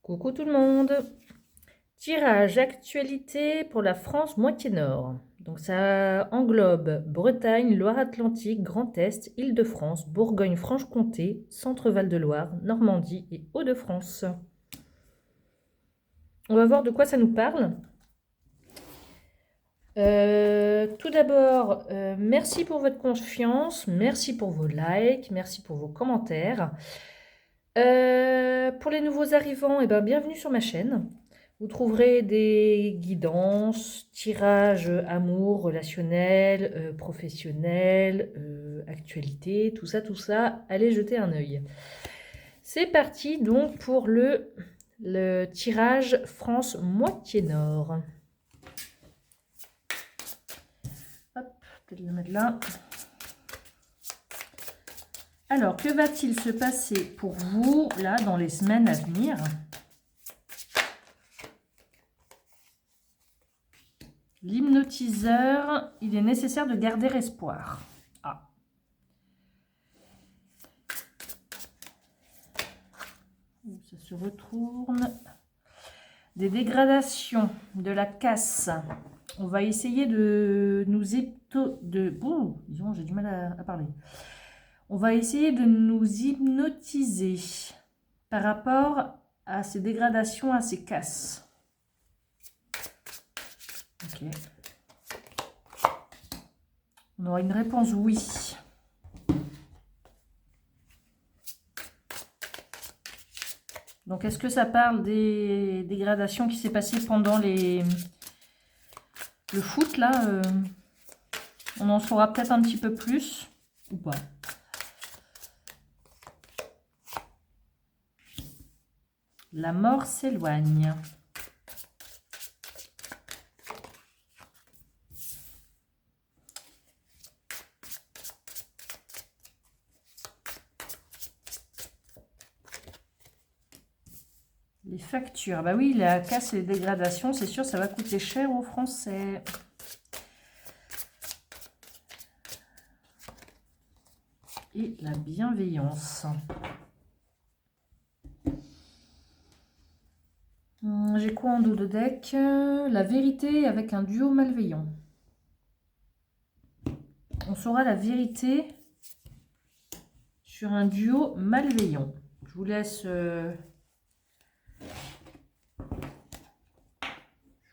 Coucou tout le monde. Tirage actualité pour la France moitié nord. Donc ça englobe Bretagne, Loire-Atlantique, Grand Est, Île-de-France, Bourgogne-Franche-Comté, Centre-Val de Loire, Normandie et Hauts-de-France. On va voir de quoi ça nous parle. Tout d'abord, merci pour votre confiance, merci pour vos likes, merci pour vos commentaires. Pour les nouveaux arrivants, bienvenue sur ma chaîne. Vous trouverez des guidances, tirages amour, relationnel, professionnel, actualité, tout ça. Allez jeter un œil. C'est parti donc pour le tirage France moitié nord. Hop, peut-être le mettre là. Alors, que va-t-il se passer pour vous, là, dans les semaines à venir ? L'hypnotiseur, il est nécessaire de garder espoir. Ah. Ça se retourne. Des dégradations, de la casse. On va essayer de nous disons, j'ai du mal à parler. On va essayer de nous hypnotiser par rapport à ces dégradations, à ces casses. Ok. On aura une réponse oui. Donc, est-ce que ça parle des dégradations qui s'est passées pendant le foot, là on en saura peut-être un petit peu plus, ou pas. La mort s'éloigne. Les factures. Bah oui, la casse et les dégradations, c'est sûr, ça va coûter cher aux Français. Et la bienveillance. J'ai quoi en dos de deck? La vérité avec un duo malveillant. On saura la vérité sur un duo malveillant. Je vous laisse... Je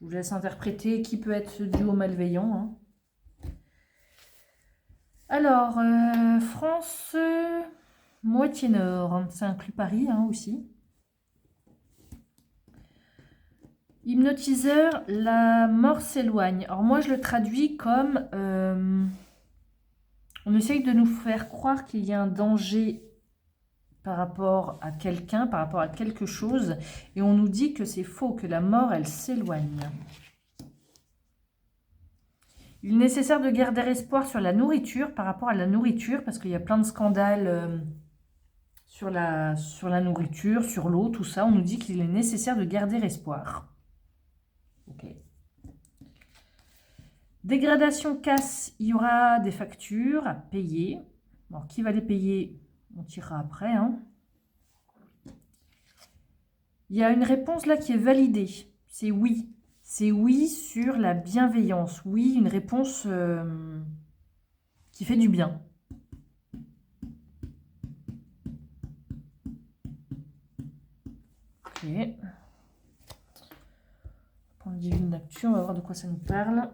vous laisse interpréter qui peut être ce duo malveillant. Hein. Alors, France, moitié nord. Ça inclut Paris hein, aussi. Hypnotiseur, la mort s'éloigne. Alors moi, je le traduis comme... on essaye de nous faire croire qu'il y a un danger par rapport à quelqu'un, par rapport à quelque chose, et on nous dit que c'est faux, que la mort, elle s'éloigne. Il est nécessaire de garder espoir sur la nourriture, par rapport à la nourriture, parce qu'il y a plein de scandales sur la nourriture, sur l'eau, tout ça. On nous dit qu'il est nécessaire de garder espoir. Ok. Dégradation, casse, il y aura des factures à payer. Alors, qui va les payer? On tirera après. Hein. Il y a une réponse là qui est validée. C'est oui. C'est oui sur la bienveillance. Oui, une réponse qui fait du bien. Ok. On va prendre le divine d'actu, on va voir de quoi ça nous parle.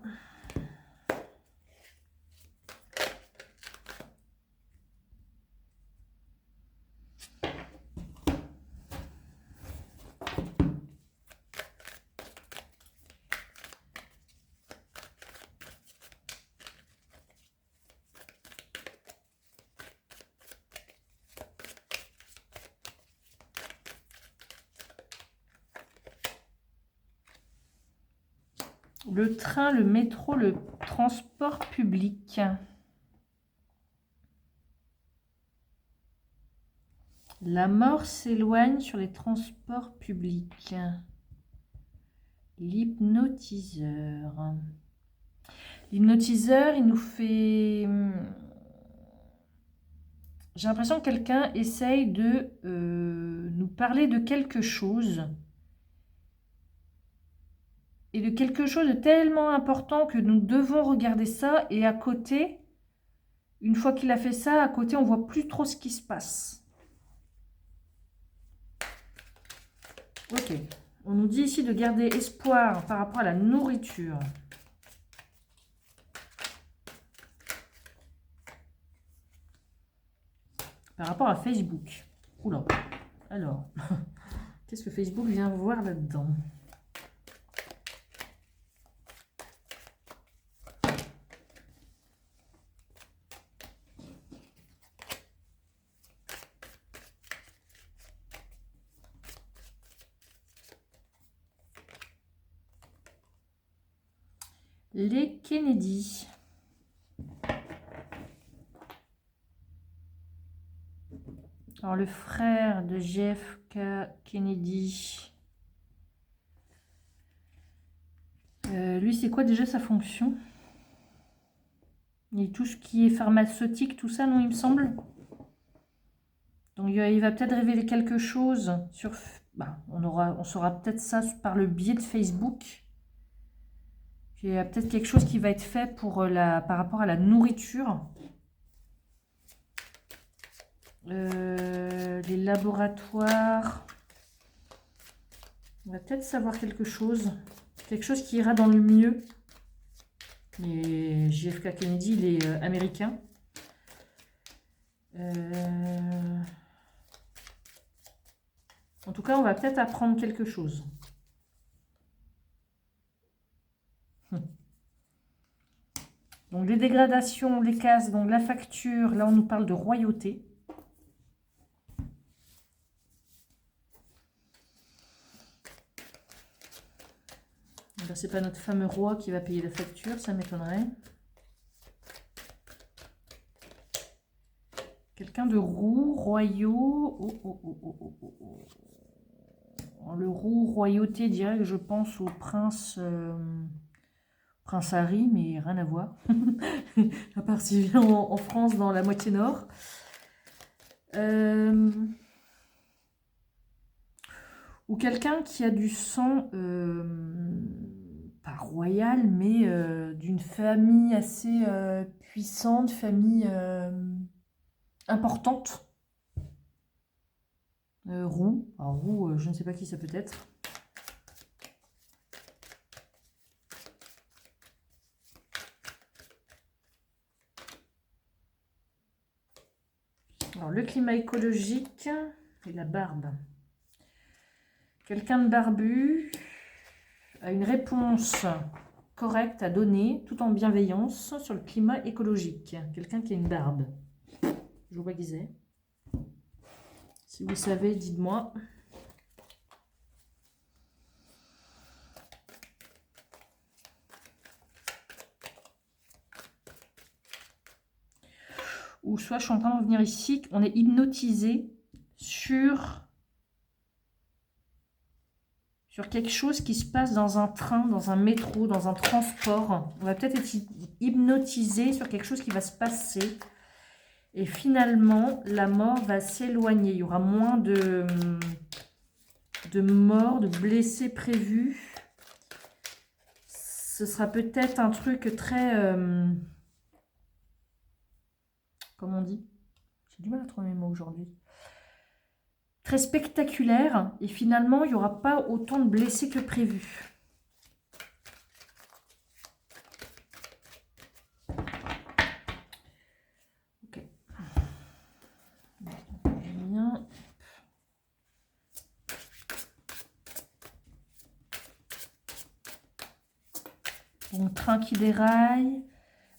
Le train, le métro, le transport public. La mort s'éloigne sur les transports publics. L'hypnotiseur. L'hypnotiseur, il nous fait... J'ai l'impression que quelqu'un essaye de nous parler de quelque chose. et de quelque chose de tellement important que nous devons regarder ça. Et à côté, une fois qu'il a fait ça, à côté, on voit plus trop ce qui se passe. Ok. On nous dit ici de garder espoir par rapport à la nourriture. Par rapport à Facebook. Oula. Alors, qu'est-ce que Facebook vient voir là-dedans? Les Kennedy. Alors, le frère de JFK Kennedy. Lui, c'est quoi déjà sa fonction? Et tout ce qui est pharmaceutique, tout ça, non, il me semble. Donc, il va peut-être révéler quelque chose sur... Bah, on saura peut-être ça par le biais de Facebook. Il y a peut-être quelque chose qui va être fait pour par rapport à la nourriture. Les laboratoires. On va peut-être savoir quelque chose. Quelque chose qui ira dans le mieux. Et JFK Kennedy, il est américain. En tout cas, on va peut-être apprendre quelque chose. Donc, les dégradations, les cases, donc la facture, là, on nous parle de royauté. C'est pas notre fameux roi qui va payer la facture, ça m'étonnerait. Quelqu'un de roux, royaux. Le roux, royauté, direct, je pense au prince, prince Harry, mais rien à voir. À part s'il vient en France, dans la moitié nord. Ou quelqu'un qui a du sang, pas royal, mais d'une famille assez puissante, famille importante. Roux. Alors roux, je ne sais pas qui ça peut être. Alors le climat écologique et la barbe. Quelqu'un de barbu a une réponse correcte à donner, tout en bienveillance, sur le climat écologique. Quelqu'un qui a une barbe. Je vois qui c'est. Si vous savez, dites-moi. Ou soit je suis en train de revenir ici, on est hypnotisé sur quelque chose qui se passe dans un train, dans un métro, dans un transport. On va peut-être être hypnotisé sur quelque chose qui va se passer. Et finalement, la mort va s'éloigner. Il y aura moins de morts, de blessés prévus. Ce sera peut-être un truc très... comment on dit? J'ai du mal à trouver mes mots aujourd'hui. Très spectaculaire. Et finalement, il n'y aura pas autant de blessés que prévu. Ok. Bien. Donc, train qui déraille,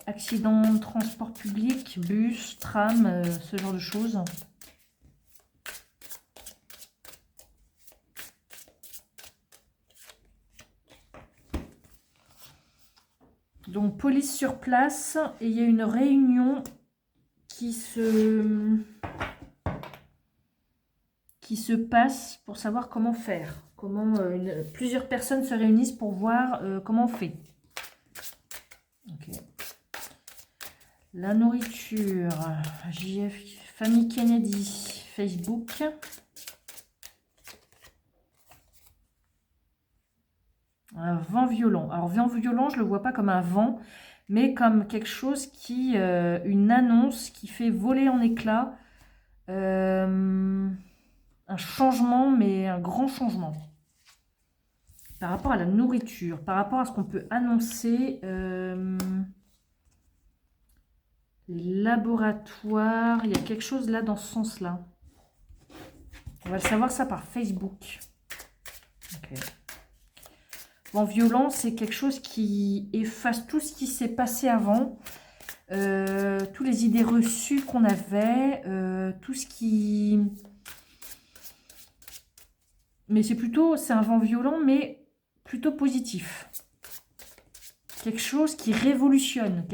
accident de transport public, bus, tram, ce genre de choses. Donc, police sur place, et il y a une réunion qui se passe pour savoir comment faire. Comment plusieurs personnes se réunissent pour voir comment on fait. Okay. La nourriture, JF, famille Kennedy, Facebook. Un vent violent. Alors, vent violent, je ne le vois pas comme un vent, mais comme quelque chose qui... une annonce qui fait voler en éclats un changement, mais un grand changement. Par rapport à la nourriture, par rapport à ce qu'on peut annoncer... les laboratoires, il y a quelque chose là dans ce sens-là. On va le savoir ça par Facebook. Okay. Vent violent, c'est quelque chose qui efface tout ce qui s'est passé avant, toutes les idées reçues qu'on avait, tout ce qui... Mais c'est un vent violent, mais plutôt positif. Quelque chose qui révolutionne,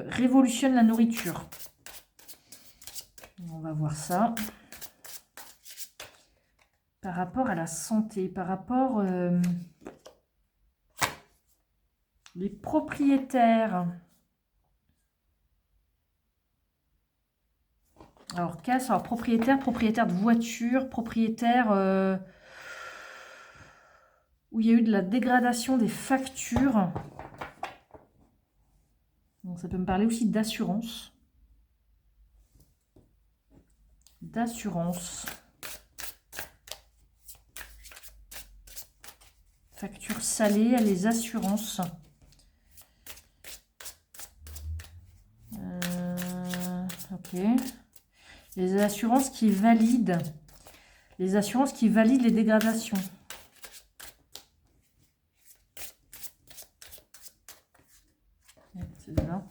révolutionne la nourriture. On va voir ça. Par rapport à la santé, par rapport... les propriétaires. Alors, casse, alors propriétaire de voiture, propriétaire où il y a eu de la dégradation des factures. Donc, ça peut me parler aussi d'assurance. D'assurance. Factures salées, les assurances. Ok. Les assurances qui valident. Les assurances qui valident les dégradations. C'est là.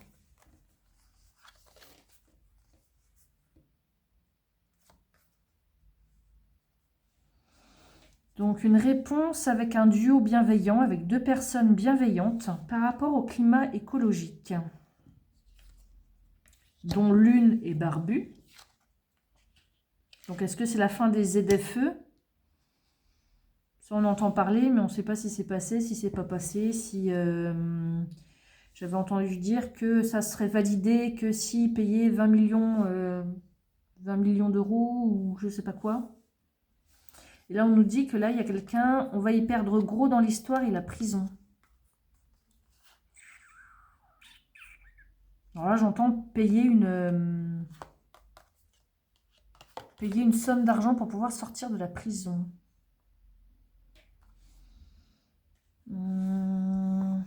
Donc une réponse avec un duo bienveillant, avec deux personnes bienveillantes par rapport au climat écologique, dont l'une est barbue. Donc est-ce que c'est la fin des ZFE? Ça on entend parler, mais on ne sait pas si c'est passé, si c'est pas passé, si... j'avais entendu dire que ça serait validé que s'ils payaient 20 millions d'euros ou je sais pas quoi. Et là, on nous dit que là, il y a quelqu'un, on va y perdre gros dans l'histoire et la prison. Alors là, j'entends payer une somme d'argent pour pouvoir sortir de la prison.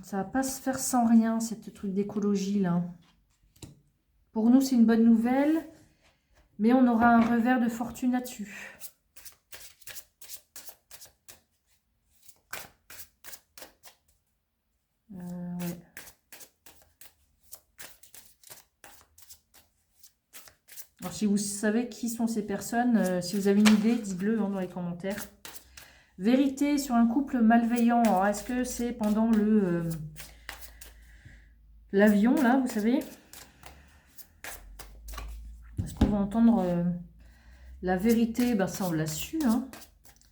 Ça va pas se faire sans rien, cette truc d'écologie là. Pour nous, c'est une bonne nouvelle, mais on aura un revers de fortune là-dessus. Ouais. Alors, si vous savez qui sont ces personnes, si vous avez une idée, dites-le dans les commentaires. Vérité sur un couple malveillant. Alors, est-ce que c'est pendant l'avion, là, vous savez? Est-ce qu'on va entendre la vérité? Ben, ça, on l'a su, hein.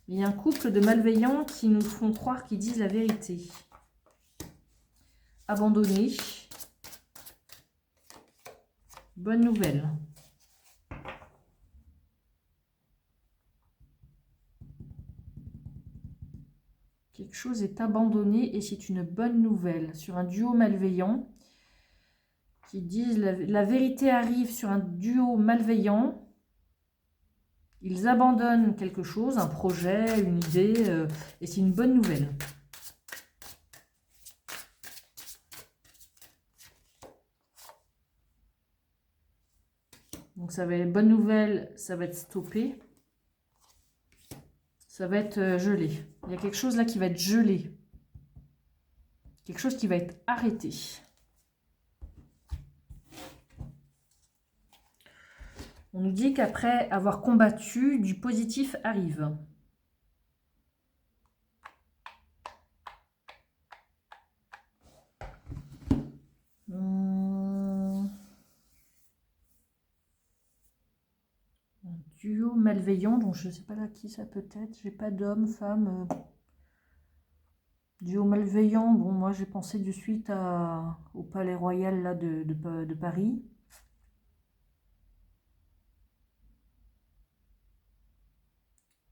Il y a un couple de malveillants qui nous font croire qu'ils disent la vérité. Abandonné. Bonne nouvelle. Quelque chose est abandonné et c'est une bonne nouvelle. Sur un duo malveillant qui disent la vérité arrive sur un duo malveillant. Ils abandonnent quelque chose, un projet, une idée, et c'est une bonne nouvelle. Donc ça va être bonne nouvelle, ça va être stoppé. Ça va être gelé. Il y a quelque chose là qui va être gelé. Quelque chose qui va être arrêté. On nous dit qu'après avoir combattu, du positif arrive. Duo malveillant, donc je ne sais pas là qui ça peut être. J'ai pas d'homme, femme. Duo malveillant, bon, moi j'ai pensé de suite au Palais Royal là, de Paris.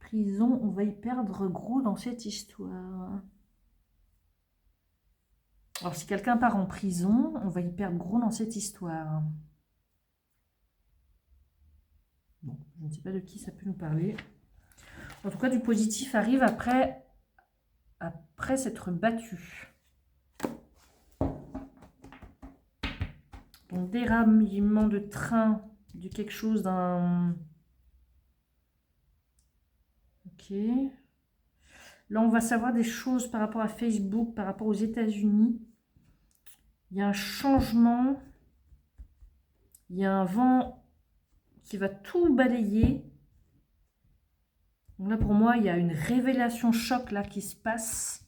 Prison, on va y perdre gros dans cette histoire. Alors, si quelqu'un part en prison, on va y perdre gros dans cette histoire. Bon, je ne sais pas de qui ça peut nous parler. En tout cas, du positif arrive après s'être battu. Donc, déraillement de train, de quelque chose d'un... Ok. Là, on va savoir des choses par rapport à Facebook, par rapport aux États-Unis. Il y a un changement. Il y a un vent qui va tout balayer. Donc là, pour moi, il y a une révélation choc là qui se passe.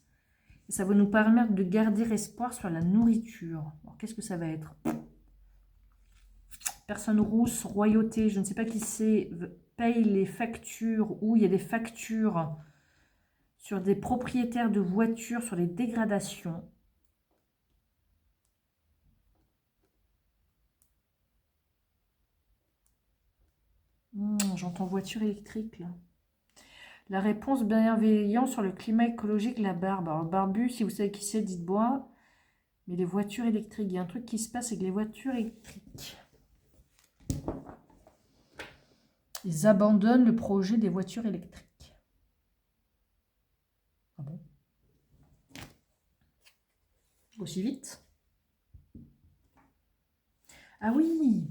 Et ça va nous permettre de garder espoir sur la nourriture. Alors, qu'est-ce que ça va être? Personne rousse, royauté, je ne sais pas qui c'est, paye les factures, ou il y a des factures sur des propriétaires de voitures, sur les dégradations. J'entends voiture électrique là. La réponse bienveillante sur le climat écologique, la barbe. Alors, barbu, si vous savez qui c'est, dites-moi. Mais les voitures électriques, il y a un truc qui se passe avec les voitures électriques. Ils abandonnent le projet des voitures électriques. Ah bon? Aussi vite? Ah oui,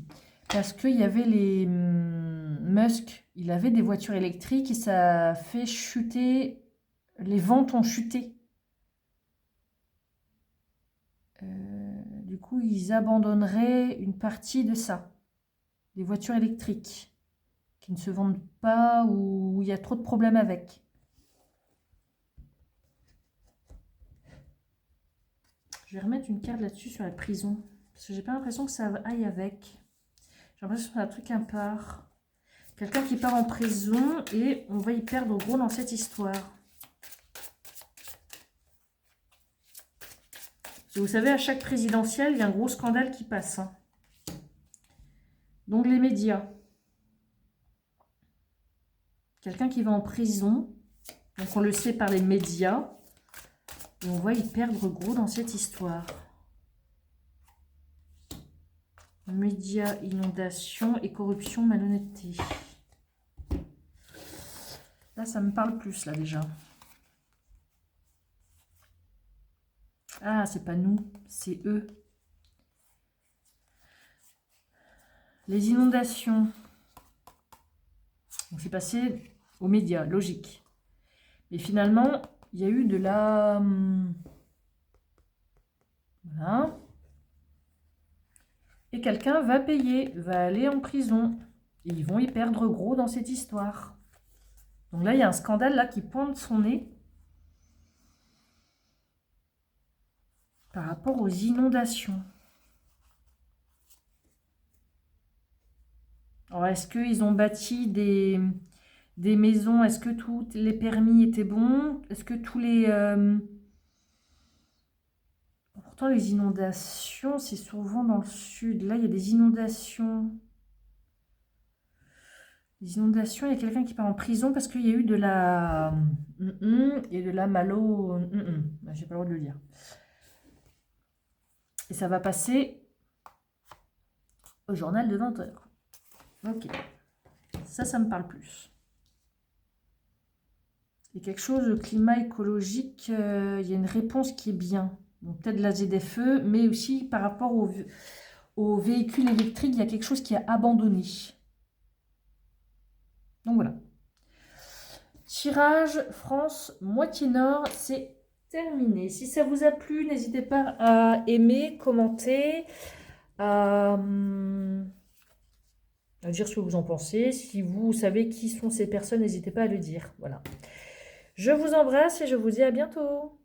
parce qu'il y avait les Musk, il avait des voitures électriques et ça a fait chuter, les ventes ont chuté. Du coup, ils abandonneraient une partie de ça, des voitures électriques, qui ne se vendent pas ou il y a trop de problèmes avec. Je vais remettre une carte là-dessus sur la prison, parce que j'ai pas l'impression que ça aille avec. J'ai l'impression que c'est un truc à part. Quelqu'un qui part en prison et on va y perdre gros dans cette histoire. Vous savez, à chaque présidentielle, il y a un gros scandale qui passe. Hein. Donc les médias. Quelqu'un qui va en prison, donc on le sait par les médias, et on va y perdre gros dans cette histoire. Médias, inondation et corruption, malhonnêteté. Là, ça me parle plus, là, déjà. Ah, c'est pas nous, c'est eux. Les inondations. Donc, c'est passé aux médias, logique. Mais finalement, il y a eu de la... Voilà. Et quelqu'un va payer, va aller en prison. Et ils vont y perdre gros dans cette histoire. Donc là, il y a un scandale là qui pointe son nez. Par rapport aux inondations. Alors, est-ce qu'ils ont bâti des maisons? Est-ce que tous les permis étaient bons? Est-ce que tous les... Pourtant, les inondations, c'est souvent dans le sud. Là, il y a des inondations. Les inondations, il y a quelqu'un qui part en prison parce qu'il y a eu de la... et de la malo... J'ai pas le droit de le dire. Et ça va passer au journal de 20 h. Ok. Ça me parle plus. Il y a quelque chose, le climat écologique, il y a une réponse qui est bien. Peut-être la ZFE, mais aussi par rapport aux véhicules électriques, il y a quelque chose qui est abandonné. Donc voilà. Tirage France, moitié nord, c'est terminé. Si ça vous a plu, n'hésitez pas à aimer, commenter, à dire ce que vous en pensez. Si vous savez qui sont ces personnes, n'hésitez pas à le dire. Voilà. Je vous embrasse et je vous dis à bientôt.